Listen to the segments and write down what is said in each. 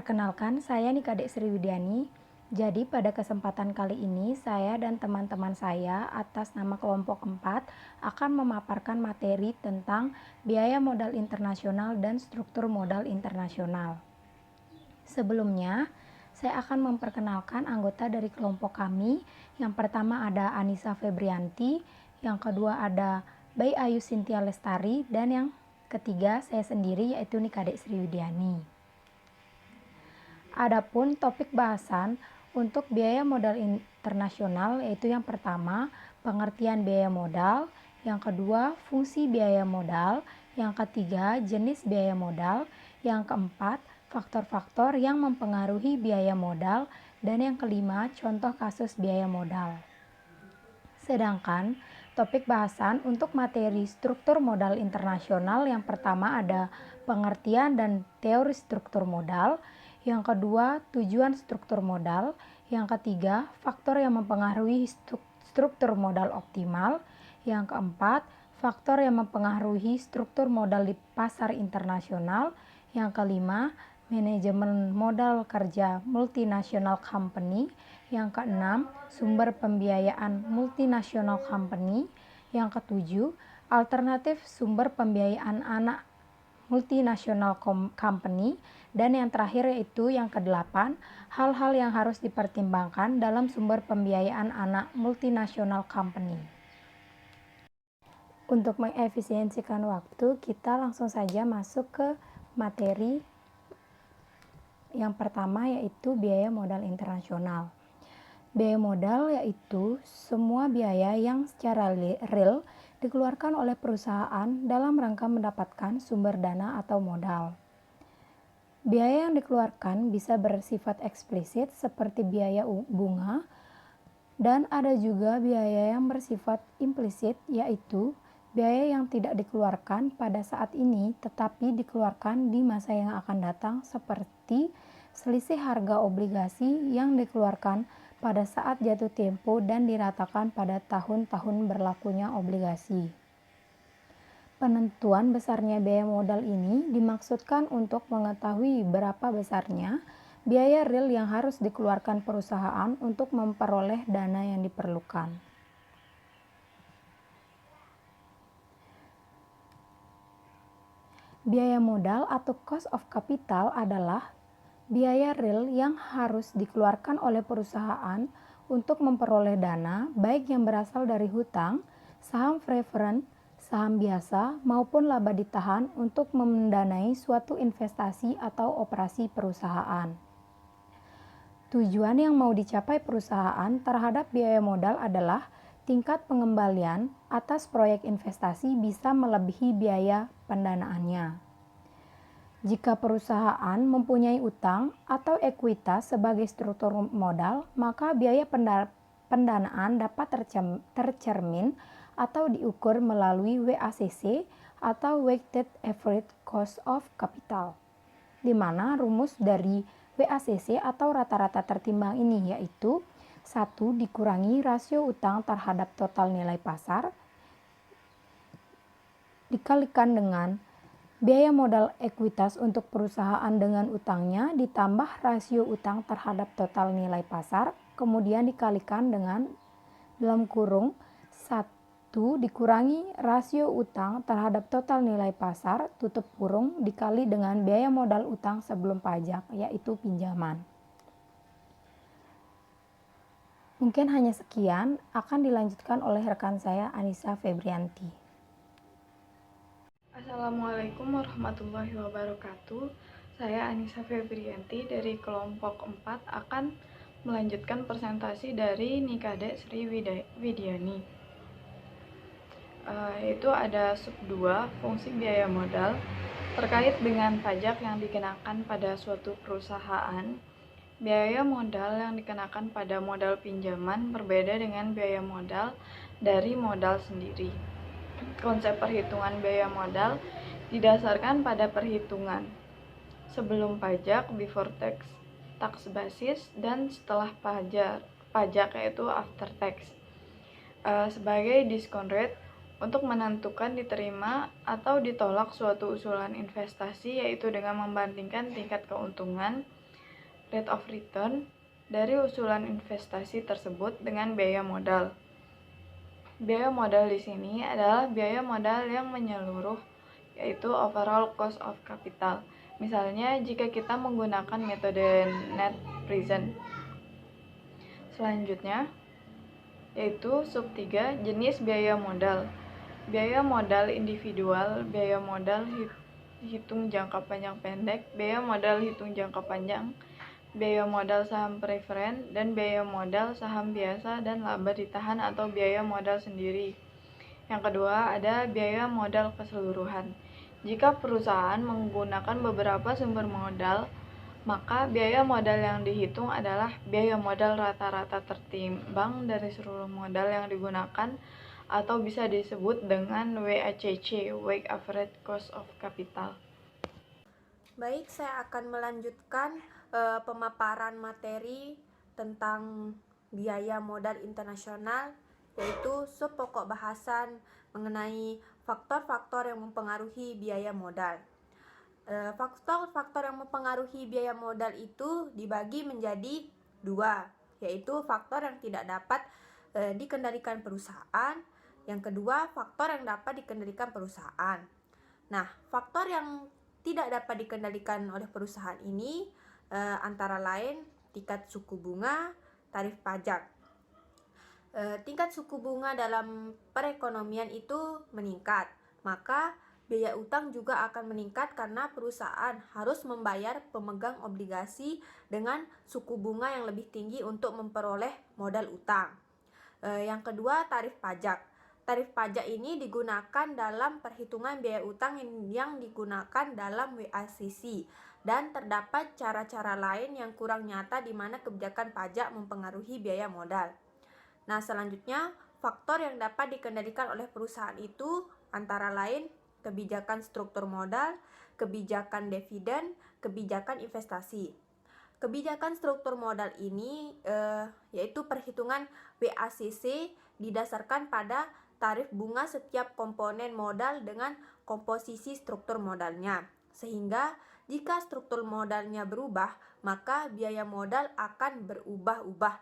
Perkenalkan, saya Nikadek Sriwidiani. Jadi pada kesempatan kali ini saya dan teman-teman saya atas nama kelompok 4 akan memaparkan materi tentang biaya modal internasional dan struktur modal internasional. Sebelumnya, saya akan memperkenalkan anggota dari kelompok kami. Yang pertama ada Anissa Febrianti, yang kedua ada Bayi Ayu Sintia Lestari, dan yang ketiga saya sendiri yaitu Nikadek Sriwidiani. Adapun topik bahasan untuk biaya modal internasional yaitu yang pertama, pengertian biaya modal, yang kedua, fungsi biaya modal, yang ketiga, jenis biaya modal, yang keempat, faktor-faktor yang mempengaruhi biaya modal, dan yang kelima, contoh kasus biaya modal. Sedangkan topik bahasan untuk materi struktur modal internasional yang pertama ada pengertian dan teori struktur modal, yang kedua tujuan struktur modal, yang ketiga faktor yang mempengaruhi struktur modal optimal, yang keempat faktor yang mempengaruhi struktur modal di pasar internasional, yang kelima manajemen modal kerja multinational company, yang keenam sumber pembiayaan multinational company, yang ketujuh alternatif sumber pembiayaan anak multinational company, dan yang terakhir yaitu yang kedelapan, hal-hal yang harus dipertimbangkan dalam sumber pembiayaan anak multinational company. Untuk mengefisiensikan waktu, kita langsung saja masuk ke materi yang pertama yaitu biaya modal internasional. Biaya modal yaitu semua biaya yang secara real dikeluarkan oleh perusahaan dalam rangka mendapatkan sumber dana atau modal. Biaya yang dikeluarkan bisa bersifat eksplisit seperti biaya bunga, dan ada juga biaya yang bersifat implisit yaitu biaya yang tidak dikeluarkan pada saat ini tetapi dikeluarkan di masa yang akan datang seperti selisih harga obligasi yang dikeluarkan pada saat jatuh tempo dan diratakan pada tahun-tahun berlakunya obligasi. Penentuan besarnya biaya modal ini dimaksudkan untuk mengetahui berapa besarnya biaya real yang harus dikeluarkan perusahaan untuk memperoleh dana yang diperlukan. Biaya modal atau cost of capital adalah biaya real yang harus dikeluarkan oleh perusahaan untuk memperoleh dana baik yang berasal dari hutang, saham preferred, saham biasa, maupun laba ditahan untuk mendanai suatu investasi atau operasi perusahaan. Tujuan yang mau dicapai perusahaan terhadap biaya modal adalah tingkat pengembalian atas proyek investasi bisa melebihi biaya pendanaannya. Jika perusahaan mempunyai utang atau ekuitas sebagai struktur modal, maka biaya pendanaan dapat tercermin atau diukur melalui WACC atau Weighted Average Cost of Capital, di mana rumus dari WACC atau rata-rata tertimbang ini yaitu 1 dikurangi rasio utang terhadap total nilai pasar dikalikan dengan biaya modal ekuitas untuk perusahaan dengan utangnya ditambah rasio utang terhadap total nilai pasar, kemudian dikalikan dengan dalam kurung 1 dikurangi rasio utang terhadap total nilai pasar, tutup kurung, dikali dengan biaya modal utang sebelum pajak, yaitu pinjaman. Mungkin hanya sekian, akan dilanjutkan oleh rekan saya Anissa Febrianti. Assalamualaikum warahmatullahi wabarakatuh. Saya Anissa Febrianti dari kelompok 4 akan melanjutkan presentasi dari Nikadek Sriwidiani. Yaitu ada sub 2, fungsi biaya modal terkait dengan pajak yang dikenakan pada suatu perusahaan. Biaya modal yang dikenakan pada modal pinjaman berbeda dengan biaya modal dari modal sendiri. Konsep perhitungan biaya modal didasarkan pada perhitungan sebelum pajak, before tax, tax basis, dan setelah pajak yaitu after tax, sebagai discount rate untuk menentukan diterima atau ditolak suatu usulan investasi, yaitu dengan membandingkan tingkat keuntungan rate of return dari usulan investasi tersebut dengan biaya modal. Biaya modal di sini adalah biaya modal yang menyeluruh, yaitu overall cost of capital. Misalnya, jika kita menggunakan metode net present. Selanjutnya, yaitu sub 3, jenis biaya modal. Biaya modal individual, biaya modal hitung jangka panjang pendek, biaya modal hitung jangka panjang, biaya modal saham preferen, dan biaya modal saham biasa dan laba ditahan atau biaya modal sendiri. Yang kedua, ada biaya modal keseluruhan. Jika perusahaan menggunakan beberapa sumber modal, maka biaya modal yang dihitung adalah biaya modal rata-rata tertimbang dari seluruh modal yang digunakan, atau bisa disebut dengan WACC, Weighted Average Cost of Capital. Baik, saya akan melanjutkan pemaparan materi tentang biaya modal internasional, yaitu sub pokok bahasan mengenai faktor-faktor yang mempengaruhi biaya modal. Faktor-faktor yang mempengaruhi biaya modal itu dibagi menjadi dua, yaitu faktor yang tidak dapat dikendalikan perusahaan. Yang kedua, faktor yang dapat dikendalikan perusahaan. Nah, faktor yang tidak dapat dikendalikan oleh perusahaan ini antara lain tingkat suku bunga, tarif pajak. Tingkat suku bunga dalam perekonomian itu meningkat, maka biaya utang juga akan meningkat karena perusahaan harus membayar pemegang obligasi dengan suku bunga yang lebih tinggi untuk memperoleh modal utang. Yang kedua, tarif pajak. Tarif pajak ini digunakan dalam perhitungan biaya utang yang digunakan dalam WACC, dan terdapat cara-cara lain yang kurang nyata di mana kebijakan pajak mempengaruhi biaya modal. Nah, selanjutnya, faktor yang dapat dikendalikan oleh perusahaan itu antara lain kebijakan struktur modal, kebijakan dividen, kebijakan investasi. Kebijakan struktur modal ini yaitu perhitungan WACC didasarkan pada tarif bunga setiap komponen modal dengan komposisi struktur modalnya. Sehingga jika struktur modalnya berubah, maka biaya modal akan berubah-ubah.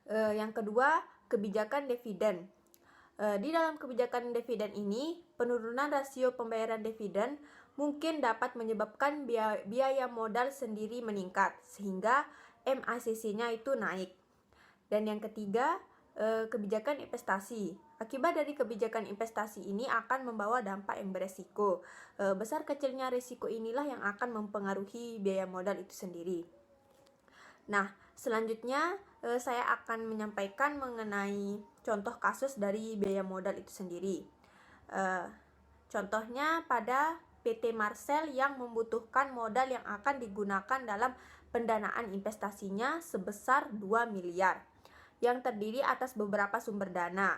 Yang kedua, kebijakan dividen. Di dalam kebijakan dividen ini, penurunan rasio pembayaran dividen mungkin dapat menyebabkan biaya modal sendiri meningkat, sehingga MACC-nya itu naik. Dan yang ketiga, kebijakan investasi. Akibat dari kebijakan investasi ini akan membawa dampak yang beresiko. Besar kecilnya risiko inilah yang akan mempengaruhi biaya modal itu sendiri. Nah, selanjutnya saya akan menyampaikan mengenai contoh kasus dari biaya modal itu sendiri. Contohnya pada PT Marcel yang membutuhkan modal yang akan digunakan dalam pendanaan investasinya sebesar 2 miliar yang terdiri atas beberapa sumber dana.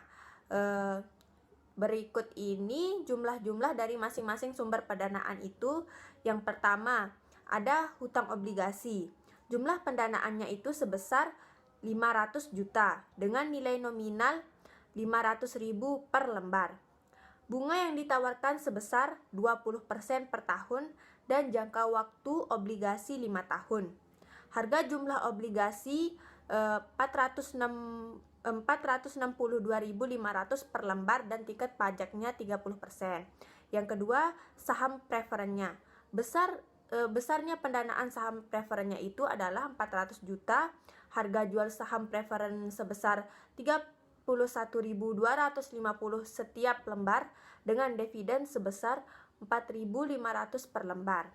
Berikut ini jumlah-jumlah dari masing-masing sumber pendanaan itu. Yang pertama, ada hutang obligasi. Jumlah pendanaannya itu sebesar 500 juta dengan nilai nominal 500.000 per lembar. Bunga yang ditawarkan sebesar 20% per tahun dan jangka waktu obligasi 5 tahun. Harga jumlah obligasi 462.500 per lembar dan tiket pajaknya 30%. Yang kedua, saham preferennya. Besarnya pendanaan saham preferennya itu adalah 400 juta. Harga jual saham preferen sebesar 31.250 setiap lembar dengan dividen sebesar 4.500 per lembar.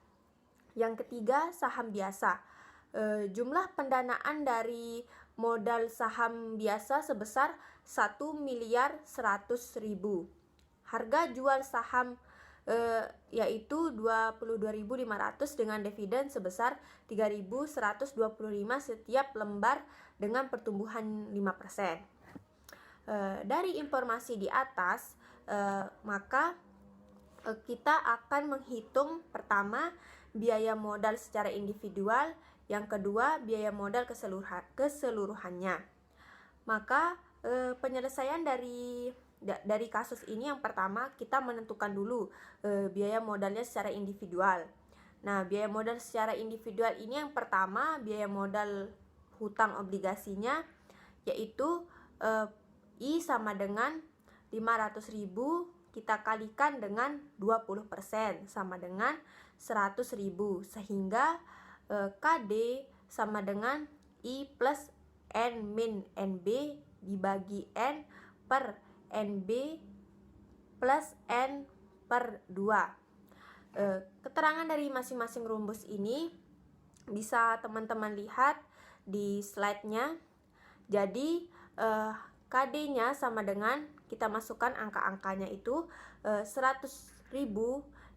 Yang ketiga, saham biasa. Jumlah pendanaan dari modal saham biasa sebesar 1.100.000. Harga jual saham yaitu 22.500 dengan dividen sebesar 3.125 setiap lembar dengan pertumbuhan 5%. Dari informasi di atas, maka kita akan menghitung pertama biaya modal secara individual, yang kedua biaya modal keseluruhannya. Maka penyelesaian dari kasus ini, yang pertama kita menentukan dulu biaya modalnya secara individual. Nah, biaya modal secara individual ini yang pertama, biaya modal hutang obligasinya yaitu I sama dengan 500.000 kita kalikan dengan 20% sama dengan 100.000, sehingga KD sama dengan I plus N min NB dibagi N per NB plus N per 2. Keterangan dari masing-masing rumus ini bisa teman-teman lihat di slide-nya. Jadi KD-nya sama dengan, kita masukkan angka-angkanya itu 100.000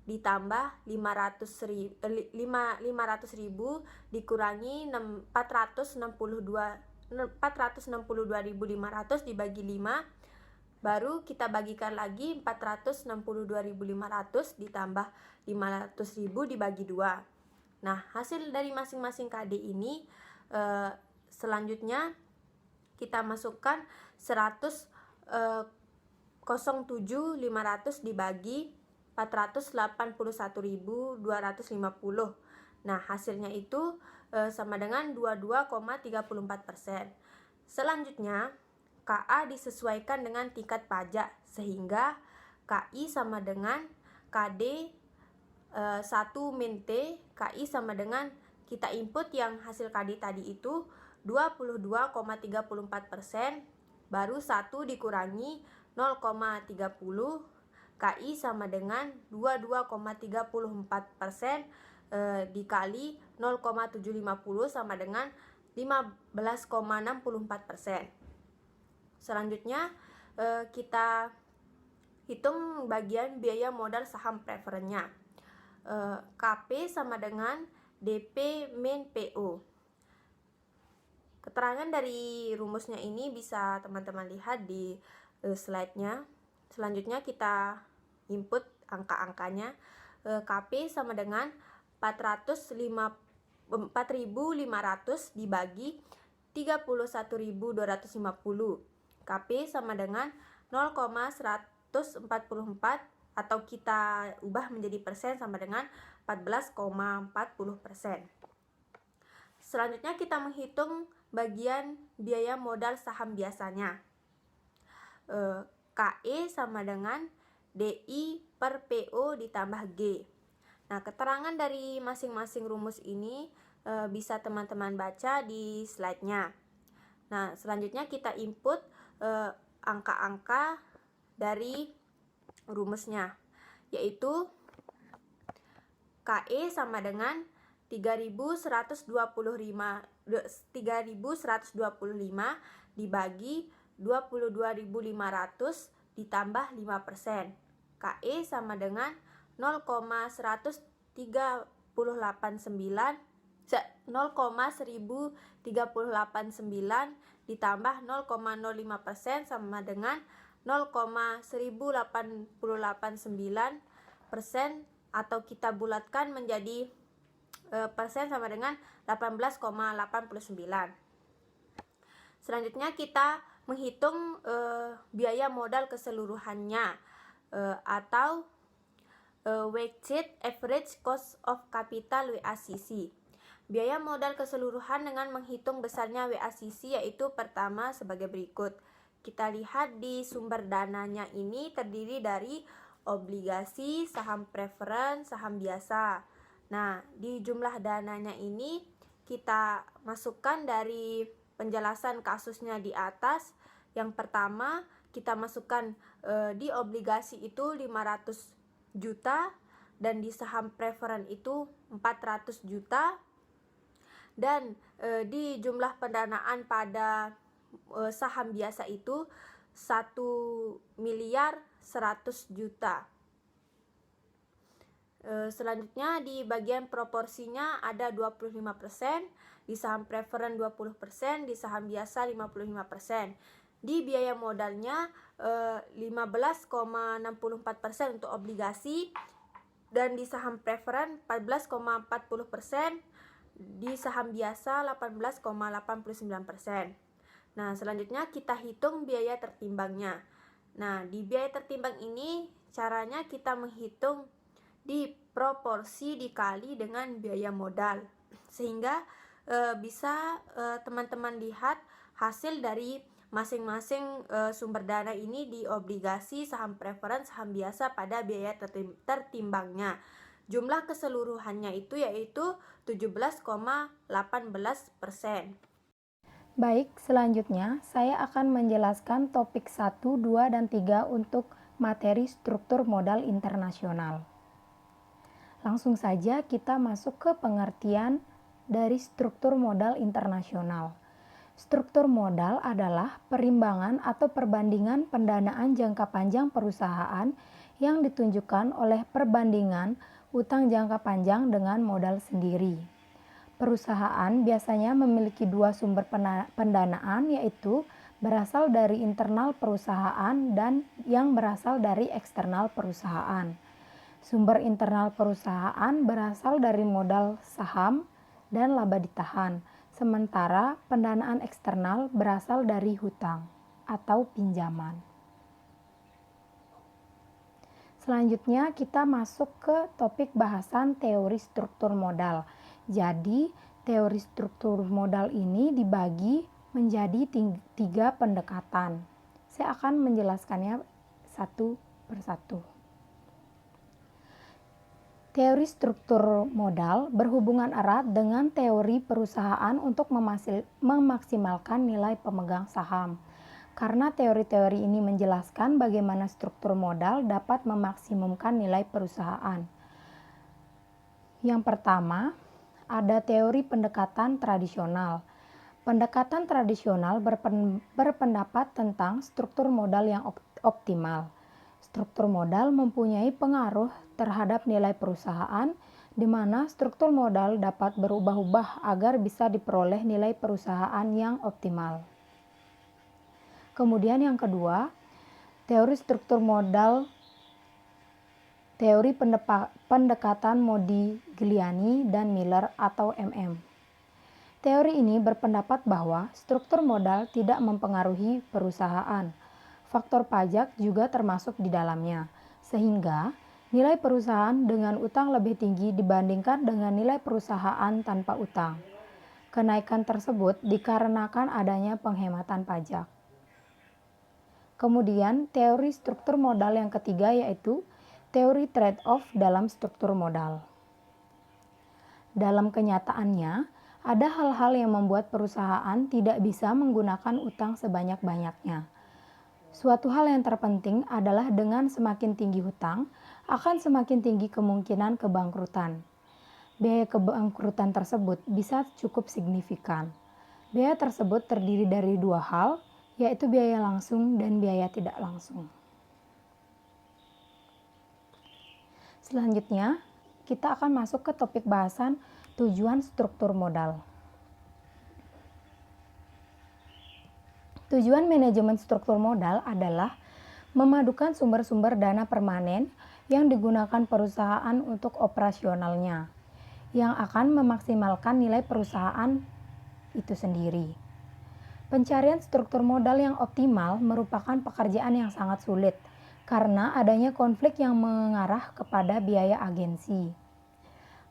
ditambah 500.000 dikurangi 462.500 dibagi 5, baru kita bagikan lagi 462.500 ditambah 500.000 dibagi 2. Nah, hasil dari masing-masing KD ini selanjutnya kita masukkan 107.500 dibagi 481.250. Nah, hasilnya itu sama dengan 22,34%. Selanjutnya, KA disesuaikan dengan tingkat pajak, sehingga KI sama dengan KD 1 min T. KI sama dengan, kita input yang hasil KD tadi itu 22,34%, baru 1 dikurangi 0,30, KI sama dengan 22,34% dikali 0,750 sama dengan 15,64%. Selanjutnya kita hitung bagian biaya modal saham preferennya. KP sama dengan DP min PO. Keterangan dari rumusnya ini bisa teman-teman lihat di slide-nya. Selanjutnya kita input angka-angkanya. KP sama dengan 4.500 dibagi 31.250. KP sama dengan 0,144, atau kita ubah menjadi persen sama dengan 14,40%. Selanjutnya kita menghitung bagian biaya modal saham biasanya. KE sama dengan DI per PO ditambah G. Nah, keterangan dari masing-masing rumus ini bisa teman-teman baca di slide-nya. Nah, selanjutnya kita input angka-angka dari rumusnya, yaitu KE sama dengan 3.125 dibagi 22.500 ditambah 5%. KE sama dengan 0,1389 ditambah 0,05% sama dengan 0,1089%, atau kita bulatkan menjadi persen sama dengan 18,89. Selanjutnya kita menghitung biaya modal keseluruhannya atau weighted average cost of capital WACC. Biaya modal keseluruhan dengan menghitung besarnya WACC yaitu pertama sebagai berikut. Kita lihat di sumber dananya ini terdiri dari obligasi, saham preferen, saham biasa. Nah, di jumlah dananya ini kita masukkan dari penjelasan kasusnya di atas. Yang pertama, kita masukkan di obligasi itu 500 juta dan di saham preferen itu 400 juta. Dan di jumlah pendanaan pada saham biasa itu 1.100.000.000. Selanjutnya di bagian proporsinya ada 25%, di saham preferen 20%, di saham biasa 55%. Di biaya modalnya 15,64% untuk obligasi, dan di saham preferen 14,40%, di saham biasa 18,89%. Nah, selanjutnya kita hitung biaya tertimbangnya. Nah, di biaya tertimbang ini caranya kita menghitung di proporsi dikali dengan biaya modal, sehingga bisa teman-teman lihat hasil dari masing-masing sumber dana ini di obligasi, saham preferen, saham biasa pada biaya tertimbangnya. Jumlah keseluruhannya itu yaitu 17,18%. Baik, selanjutnya saya akan menjelaskan topik 1, 2, dan 3 untuk materi struktur modal internasional. Langsung saja kita masuk ke pengertian dari struktur modal internasional. Struktur modal adalah perimbangan atau perbandingan pendanaan jangka panjang perusahaan yang ditunjukkan oleh perbandingan utang jangka panjang dengan modal sendiri. Perusahaan biasanya memiliki dua sumber pendanaan, yaitu berasal dari internal perusahaan dan yang berasal dari eksternal perusahaan. Sumber internal perusahaan berasal dari modal saham dan laba ditahan, sementara pendanaan eksternal berasal dari hutang atau pinjaman. Selanjutnya kita masuk ke topik bahasan teori struktur modal. Jadi, teori struktur modal ini dibagi menjadi 3 pendekatan. Saya akan menjelaskannya satu persatu. Teori struktur modal berhubungan erat dengan teori perusahaan untuk memaksimalkan nilai pemegang saham. Karena teori-teori ini menjelaskan bagaimana struktur modal dapat memaksimumkan nilai perusahaan. Yang pertama, ada teori pendekatan tradisional. Pendekatan tradisional berpendapat tentang struktur modal yang optimal. Struktur modal mempunyai pengaruh terhadap nilai perusahaan, di mana struktur modal dapat berubah-ubah agar bisa diperoleh nilai perusahaan yang optimal. Kemudian yang kedua, teori struktur modal, teori pendekatan Modigliani dan Miller atau MM. Teori ini berpendapat bahwa struktur modal tidak mempengaruhi perusahaan. Faktor pajak juga termasuk di dalamnya, sehingga nilai perusahaan dengan utang lebih tinggi dibandingkan dengan nilai perusahaan tanpa utang. Kenaikan tersebut dikarenakan adanya penghematan pajak. Kemudian, teori struktur modal yang ketiga yaitu teori trade-off dalam struktur modal. Dalam kenyataannya, ada hal-hal yang membuat perusahaan tidak bisa menggunakan utang sebanyak-banyaknya. Suatu hal yang terpenting adalah dengan semakin tinggi hutang, akan semakin tinggi kemungkinan kebangkrutan. Biaya kebangkrutan tersebut bisa cukup signifikan. Biaya tersebut terdiri dari dua hal, yaitu biaya langsung dan biaya tidak langsung. Selanjutnya, kita akan masuk ke topik bahasan tujuan struktur modal. Tujuan manajemen struktur modal adalah memadukan sumber-sumber dana permanen yang digunakan perusahaan untuk operasionalnya, yang akan memaksimalkan nilai perusahaan itu sendiri. Pencarian struktur modal yang optimal merupakan pekerjaan yang sangat sulit, karena adanya konflik yang mengarah kepada biaya agensi.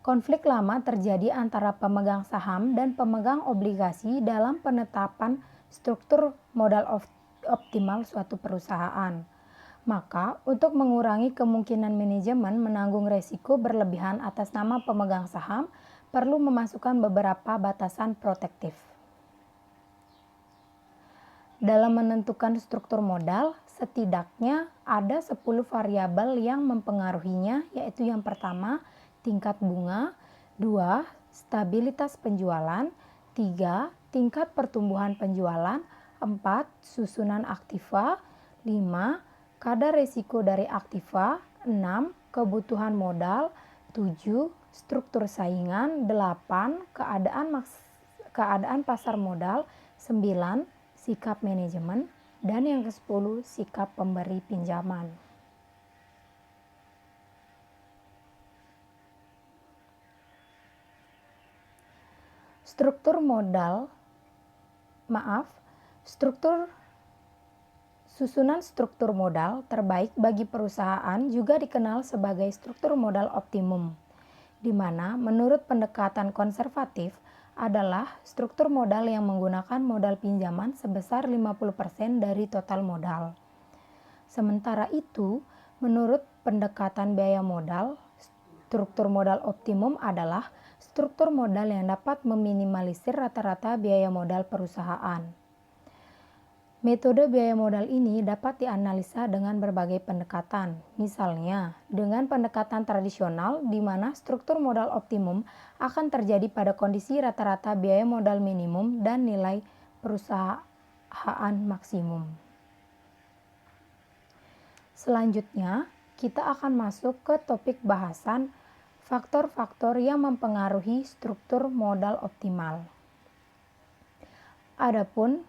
Konflik lama terjadi antara pemegang saham dan pemegang obligasi dalam penetapan struktur modal optimal suatu perusahaan. Maka, untuk mengurangi kemungkinan manajemen menanggung resiko berlebihan atas nama pemegang saham, perlu memasukkan beberapa batasan protektif. Dalam menentukan struktur modal, setidaknya ada 10 variabel yang mempengaruhinya, yaitu yang pertama, tingkat bunga, 2, stabilitas penjualan, 3, tingkat pertumbuhan penjualan, 4, susunan aktiva, 5, kadar risiko dari aktiva, 6, kebutuhan modal, 7, struktur saingan, 8, keadaan pasar modal, 9, sikap manajemen, dan yang ke-10 sikap pemberi pinjaman. Susunan struktur modal terbaik bagi perusahaan juga dikenal sebagai struktur modal optimum, di mana menurut pendekatan konservatif adalah struktur modal yang menggunakan modal pinjaman sebesar 50% dari total modal. Sementara itu, menurut pendekatan biaya modal, struktur modal optimum adalah struktur modal yang dapat meminimalisir rata-rata biaya modal perusahaan. Metode biaya modal ini dapat dianalisa dengan berbagai pendekatan. Misalnya, dengan pendekatan tradisional di mana struktur modal optimum akan terjadi pada kondisi rata-rata biaya modal minimum dan nilai perusahaan maksimum. Selanjutnya, kita akan masuk ke topik bahasan faktor-faktor yang mempengaruhi struktur modal optimal. Adapun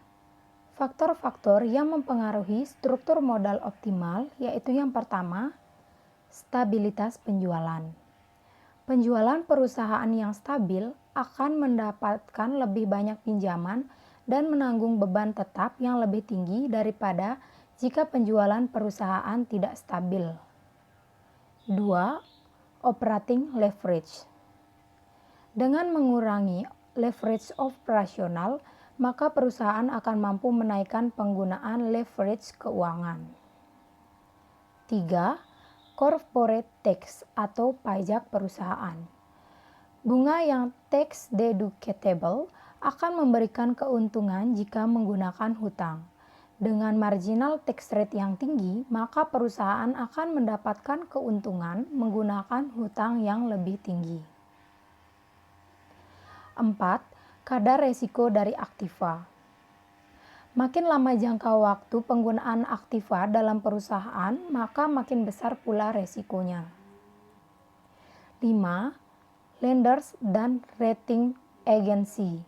faktor-faktor yang mempengaruhi struktur modal optimal yaitu yang pertama, stabilitas penjualan. Penjualan perusahaan yang stabil akan mendapatkan lebih banyak pinjaman dan menanggung beban tetap yang lebih tinggi daripada jika penjualan perusahaan tidak stabil. 2. Operating leverage. Dengan mengurangi leverage operasional, maka perusahaan akan mampu menaikkan penggunaan leverage keuangan. 3. Corporate tax atau pajak perusahaan. Bunga yang tax deductible akan memberikan keuntungan jika menggunakan hutang. Dengan marginal tax rate yang tinggi, maka perusahaan akan mendapatkan keuntungan menggunakan hutang yang lebih tinggi. 4. Kadar resiko dari aktiva. Makin lama jangka waktu penggunaan aktiva dalam perusahaan, maka makin besar pula resikonya. 5. Lenders dan rating agency.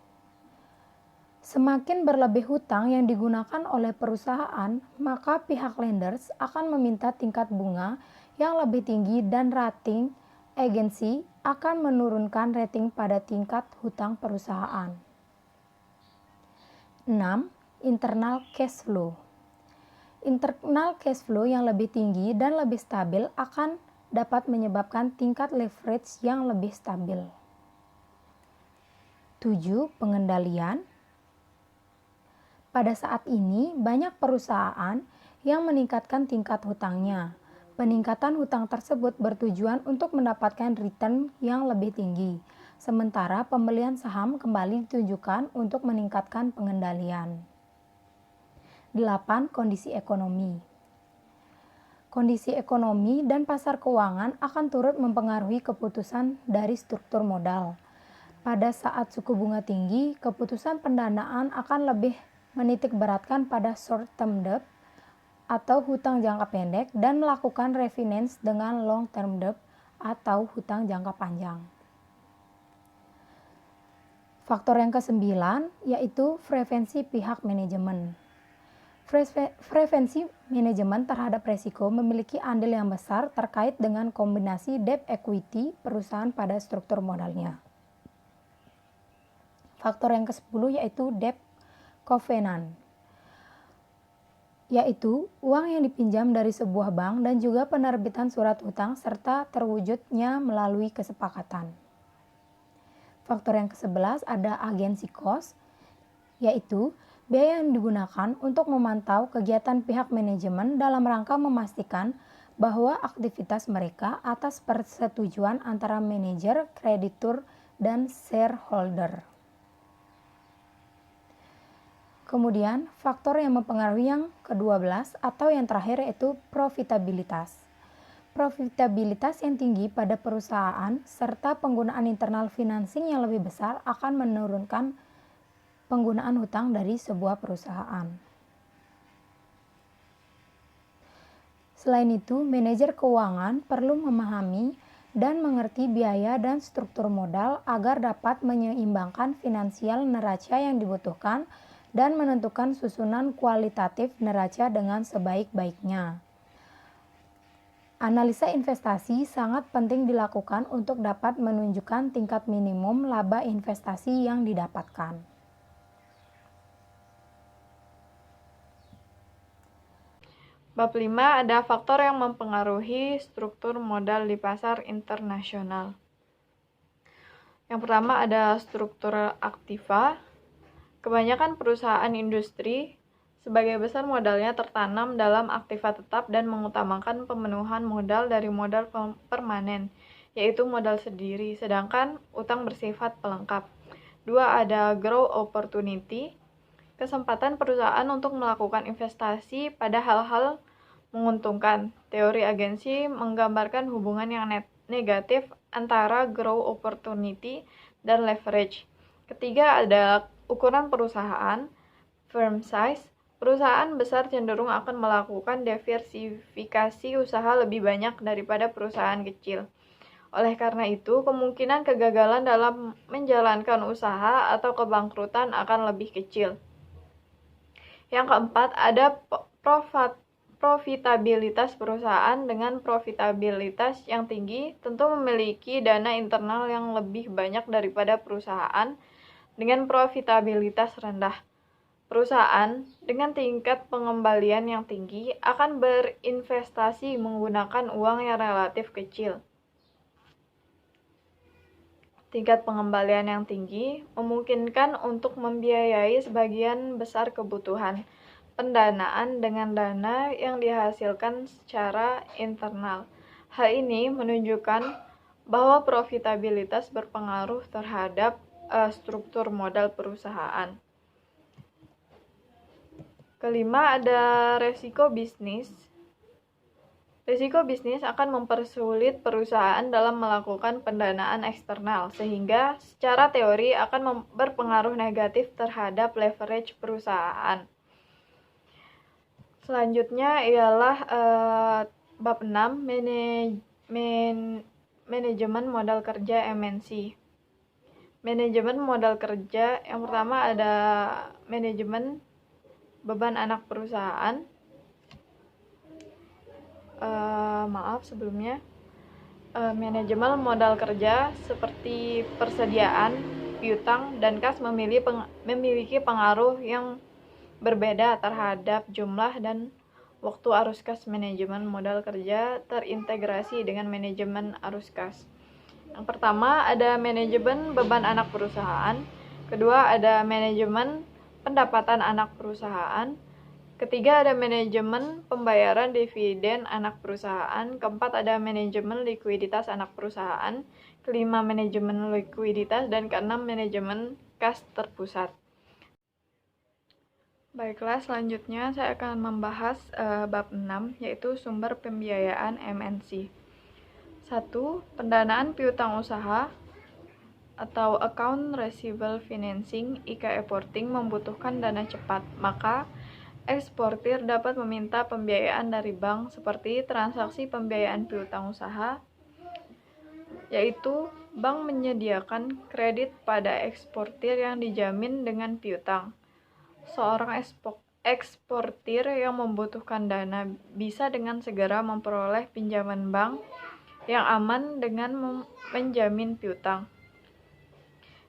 Semakin berlebih hutang yang digunakan oleh perusahaan, maka pihak lenders akan meminta tingkat bunga yang lebih tinggi dan rating agensi akan menurunkan rating pada tingkat hutang perusahaan. 6. Internal cash flow. Internal cash flow yang lebih tinggi dan lebih stabil akan dapat menyebabkan tingkat leverage yang lebih stabil. 7. Pengendalian. Pada saat ini, banyak perusahaan yang meningkatkan tingkat hutangnya. Peningkatan hutang tersebut bertujuan untuk mendapatkan return yang lebih tinggi, sementara pembelian saham kembali ditujukan untuk meningkatkan pengendalian. 8. Kondisi ekonomi. Kondisi ekonomi dan pasar keuangan akan turut mempengaruhi keputusan dari struktur modal. Pada saat suku bunga tinggi, keputusan pendanaan akan lebih menitik beratkan pada short-term debt atau hutang jangka pendek dan melakukan refinance dengan long-term debt atau hutang jangka panjang. Faktor yang ke-9 yaitu prevensi pihak manajemen. Prevensi manajemen terhadap resiko memiliki andil yang besar terkait dengan kombinasi debt equity perusahaan pada struktur modalnya. Faktor yang ke-10 yaitu debt covenant, yaitu uang yang dipinjam dari sebuah bank dan juga penerbitan surat hutang serta terwujudnya melalui kesepakatan. Faktor yang ke-11 ada agency cost, yaitu biaya yang digunakan untuk memantau kegiatan pihak manajemen dalam rangka memastikan bahwa aktivitas mereka atas persetujuan antara manajer, kreditur, dan shareholder. Kemudian, faktor yang mempengaruhi yang ke-12 atau yang terakhir yaitu profitabilitas. Profitabilitas yang tinggi pada perusahaan serta penggunaan internal financing yang lebih besar akan menurunkan penggunaan hutang dari sebuah perusahaan. Selain itu, manajer keuangan perlu memahami dan mengerti biaya dan struktur modal agar dapat menyeimbangkan finansial neraca yang dibutuhkan dan menentukan susunan kualitatif neraca dengan sebaik-baiknya. Analisa investasi sangat penting dilakukan untuk dapat menunjukkan tingkat minimum laba investasi yang didapatkan. Bab 5 ada faktor yang mempengaruhi struktur modal di pasar internasional. Yang pertama ada struktur aktiva. Kebanyakan perusahaan industri sebagai besar modalnya tertanam dalam aktiva tetap dan mengutamakan pemenuhan modal dari modal permanen, yaitu modal sendiri, sedangkan utang bersifat pelengkap. 2 ada growth opportunity. Kesempatan perusahaan untuk melakukan investasi pada hal-hal menguntungkan. Teori agensi menggambarkan hubungan yang negatif antara growth opportunity dan leverage. Ketiga ada ukuran perusahaan, firm size. Perusahaan besar cenderung akan melakukan diversifikasi usaha lebih banyak daripada perusahaan kecil. Oleh karena itu, kemungkinan kegagalan dalam menjalankan usaha atau kebangkrutan akan lebih kecil. Yang keempat, ada profitabilitas. Perusahaan dengan profitabilitas yang tinggi tentu memiliki dana internal yang lebih banyak daripada perusahaan dengan profitabilitas rendah. Perusahaan dengan tingkat pengembalian yang tinggi akan berinvestasi menggunakan uang yang relatif kecil. Tingkat pengembalian yang tinggi memungkinkan untuk membiayai sebagian besar kebutuhan pendanaan dengan dana yang dihasilkan secara internal. Hal ini menunjukkan bahwa profitabilitas berpengaruh terhadap struktur modal perusahaan. Kelima ada resiko bisnis. Risiko bisnis akan mempersulit perusahaan dalam melakukan pendanaan eksternal, sehingga secara teori akan berpengaruh negatif terhadap leverage perusahaan. Selanjutnya ialah bab 6, manajemen modal kerja MNC. Manajemen modal kerja, yang pertama ada manajemen beban anak perusahaan. Manajemen modal kerja seperti persediaan, piutang, dan kas memiliki pengaruh yang berbeda terhadap jumlah dan waktu arus kas. Manajemen modal kerja terintegrasi dengan manajemen arus kas. Yang pertama ada manajemen beban anak perusahaan, kedua ada manajemen pendapatan anak perusahaan, ketiga ada manajemen pembayaran dividen anak perusahaan, keempat ada manajemen likuiditas anak perusahaan, kelima manajemen likuiditas, dan keenam manajemen kas terpusat. Baiklah, selanjutnya saya akan membahas bab 6, yaitu sumber pembiayaan MNC. 1. Pendanaan piutang usaha atau account receivable financing, (e-Exporting) membutuhkan dana cepat, maka eksportir dapat meminta pembiayaan dari bank seperti transaksi pembiayaan piutang usaha, yaitu bank menyediakan kredit pada eksportir yang dijamin dengan piutang. Seorang eksportir yang membutuhkan dana bisa dengan segera memperoleh pinjaman bank yang aman dengan menjamin piutang.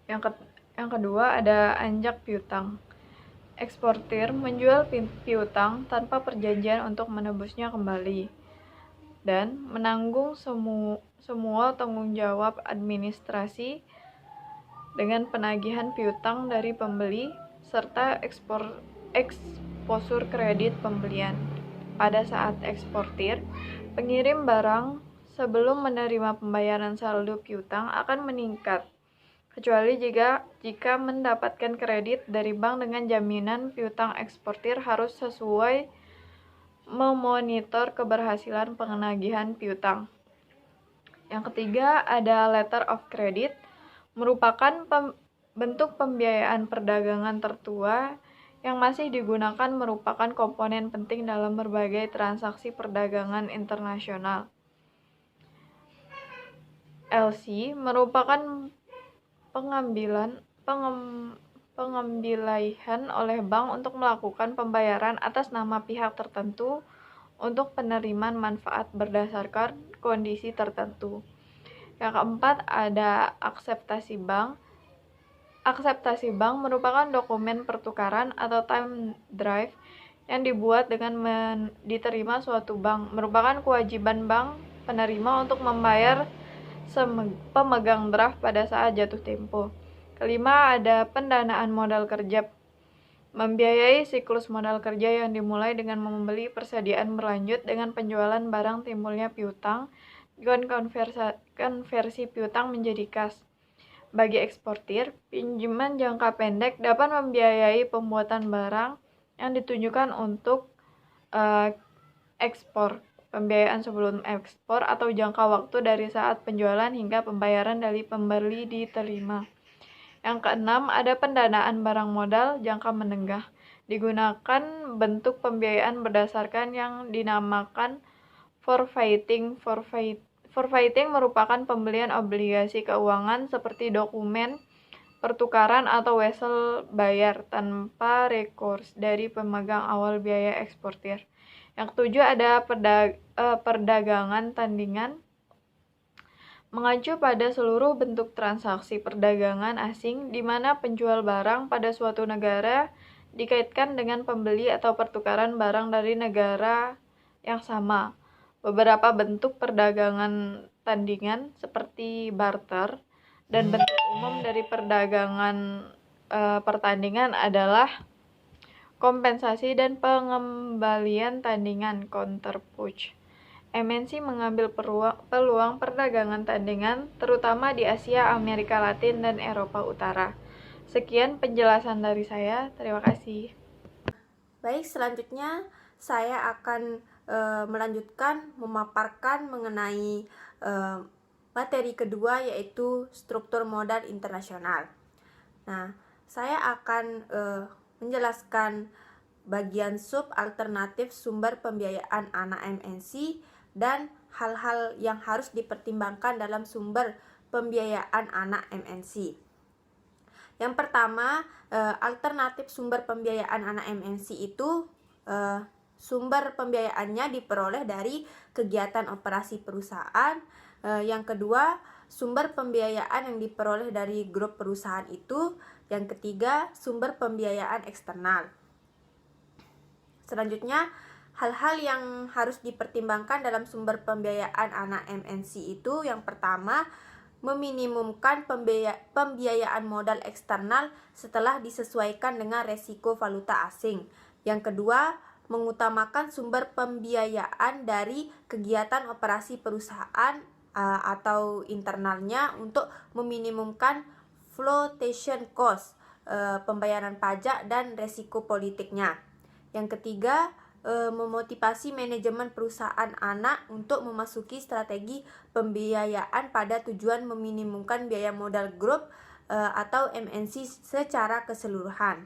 Yang kedua ada anjak piutang. Eksportir menjual piutang tanpa perjanjian untuk menebusnya kembali dan menanggung semua tanggung jawab administrasi dengan penagihan piutang dari pembeli serta eksposur kredit pembelian. Pada saat eksportir pengirim barang sebelum menerima pembayaran saldo piutang akan meningkat, kecuali jika mendapatkan kredit dari bank dengan jaminan. Piutang eksportir harus sesuai memonitor keberhasilan penagihan piutang. Yang ketiga ada letter of credit, merupakan bentuk pembiayaan perdagangan tertua yang masih digunakan, merupakan komponen penting dalam berbagai transaksi perdagangan internasional. LC merupakan pengambilan oleh bank untuk melakukan pembayaran atas nama pihak tertentu untuk penerimaan manfaat berdasarkan kondisi tertentu. Yang keempat ada akseptasi bank. Akseptasi bank merupakan dokumen pertukaran atau time drive yang dibuat dengan diterima suatu bank, merupakan kewajiban bank penerima untuk membayar pemegang draft pada saat jatuh tempo. Kelima, ada pendanaan modal kerja, membiayai siklus modal kerja yang dimulai dengan membeli persediaan berlanjut dengan penjualan barang timbulnya piutang dan konversi piutang menjadi kas. Bagi eksportir, pinjaman jangka pendek dapat membiayai pembuatan barang yang ditujukan untuk ekspor, pembiayaan sebelum ekspor atau jangka waktu dari saat penjualan hingga pembayaran dari pembeli diterima. Yang keenam, ada pendanaan barang modal jangka menengah. Digunakan bentuk pembiayaan berdasarkan yang dinamakan forfaiting. Forfaiting merupakan pembelian obligasi keuangan seperti dokumen pertukaran atau wesel bayar tanpa recourse dari pemegang awal biaya eksportir. Yang ketujuh, ada perdagangan tandingan, mengacu pada seluruh bentuk transaksi perdagangan asing di mana penjual barang pada suatu negara dikaitkan dengan pembeli atau pertukaran barang dari negara yang sama. Beberapa bentuk perdagangan tandingan seperti barter dan bentuk umum dari perdagangan pertandingan adalah kompensasi dan pengembalian tandingan counterpunch. MNC mengambil peluang perdagangan tandingan terutama di Asia, Amerika Latin, dan Eropa Utara. Sekian penjelasan dari saya. Terima kasih. Baik, selanjutnya saya akan melanjutkan memaparkan mengenai materi kedua, yaitu struktur modal internasional. Nah, saya akan menjelaskan bagian sub alternatif sumber pembiayaan anak MNC dan hal-hal yang harus dipertimbangkan dalam sumber pembiayaan anak MNC. Yang pertama, alternatif sumber pembiayaan anak MNC itu sumber pembiayaannya diperoleh dari kegiatan operasi perusahaan. Yang kedua, sumber pembiayaan yang diperoleh dari grup perusahaan itu. Yang ketiga, sumber pembiayaan eksternal. Selanjutnya, hal-hal yang harus dipertimbangkan dalam sumber pembiayaan anak MNC itu, yang pertama, meminimumkan pembiayaan modal eksternal setelah disesuaikan dengan resiko valuta asing. Yang kedua, mengutamakan sumber pembiayaan dari kegiatan operasi perusahaan atau internalnya untuk meminimumkan flotation cost, pembayaran pajak dan resiko politiknya. Yang ketiga, memotivasi manajemen perusahaan anak untuk memasuki strategi pembiayaan pada tujuan meminimumkan biaya modal grup atau MNC secara keseluruhan.